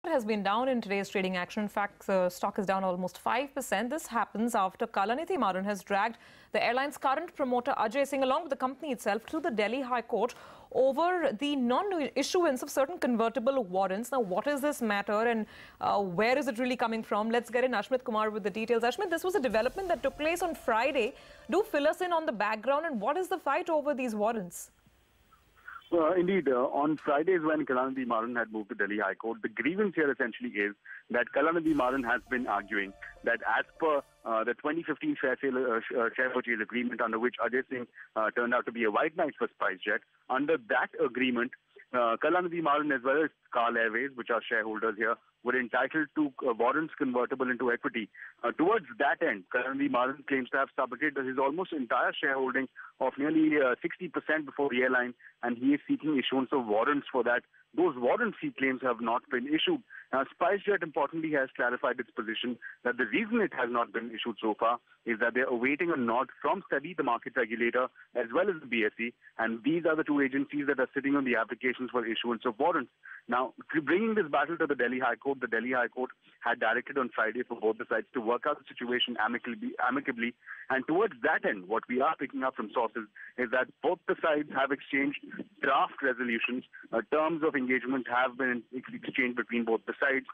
Has been down in today's trading action. In fact, the stock is down almost 5%. This happens after Kalanithi Maran has dragged the airline's current promoter Ajay Singh along with the company itself to the Delhi High Court over the non-issuance of certain convertible warrants. Now, what is this matter and where is it really coming from? Let's get in Ashmit Kumar with the details. Ashmit, this was a development that took place on Friday. Do fill us in on the background and what is the fight over these warrants? Indeed, on Fridays when Kalanithi Maran had moved to Delhi High Court, the grievance here essentially is that Kalanithi Maran has been arguing that as per the 2015 share purchase agreement under which Ajay Singh turned out to be a white knight for Spicejet, under that agreement, Kalanithi Maran as well as Kal Airways, which are shareholders here, were entitled to warrants convertible into equity. Towards that end, Kalanithi Maran claims to have submitted his almost entire shareholding of nearly 60% before the airline, and he is seeking issuance of warrants for that. Those warrants, he claims, have not been issued. Now, Spicejet, importantly, has clarified its position that the reason it has not been issued so far is that they're awaiting a nod from SEBI, the market regulator, as well as the BSE, and these are the two agencies that are sitting on the applications for issuance of warrants. Now, bringing this battle to the Delhi High Court, the Delhi High Court had directed on Friday for both the sides to work out the situation amicably. And towards that end, what we are picking up from sources is that both the sides have exchanged draft resolutions. Terms of engagement have been exchanged between both the sides.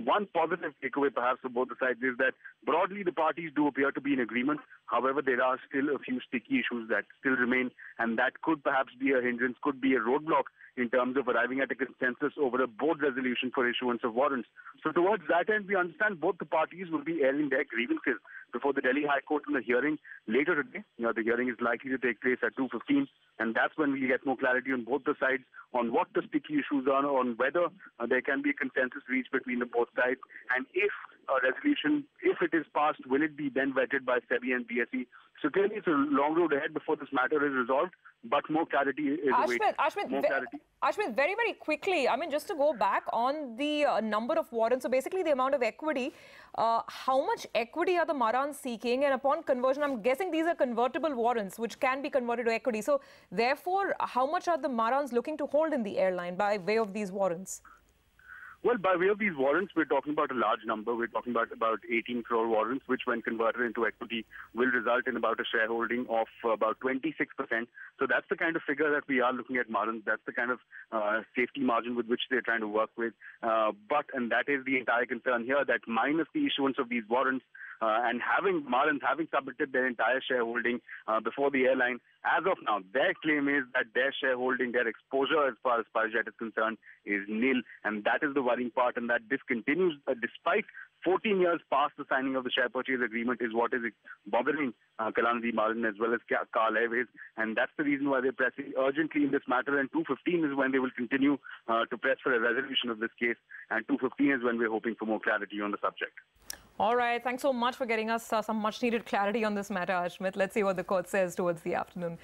One positive takeaway perhaps for both the sides is that broadly the parties do appear to be in agreement. However, there are still a few sticky issues that still remain, and that could perhaps be a hindrance, could be a roadblock in terms of arriving at a consensus over a board resolution for issuance of warrants. So towards that end, we understand both the parties will be airing their grievances before the Delhi High Court in the hearing later today. The hearing is likely to take place at 2:15, and that's when we get more clarity on both the sides on what the sticky issues are, on whether there can be a consensus reached between the both sides, and if a resolution, if it is passed, will it be then vetted by SEBI and BSE? So clearly it's a long road ahead before this matter is resolved, but more clarity is awaited. Ashmit, very, very quickly, I mean, just to go back on the number of warrants, so basically the amount of equity, how much equity are the Marans seeking? And upon conversion, I'm guessing these are convertible warrants, which can be converted to equity. So therefore, how much are the Marans looking to hold in the airline by way of these warrants? Well, by way of these warrants, we're talking about a large number. We're talking about 18 crore warrants, which when converted into equity will result in about a shareholding of about 26%. So that's the kind of figure that we are looking at Marans. That's the kind of safety margin with which they're trying to work with. And that is the entire concern here, that minus the issuance of these warrants, and Marans having submitted their entire shareholding before the airline, as of now, their claim is that their shareholding, their exposure as far as Spicejet is concerned, is nil. And that is the worrying part, and that this continues despite 14 years past the signing of the share purchase agreement is what is bothering Kalanithi Maran as well as Kal Airways. And that's the reason why they're pressing urgently in this matter. And 2:15 is when they will continue to press for a resolution of this case. And 2:15 is when we're hoping for more clarity on the subject. All right. Thanks so much for getting us some much-needed clarity on this matter, Ashmit. Let's see what the court says towards the afternoon.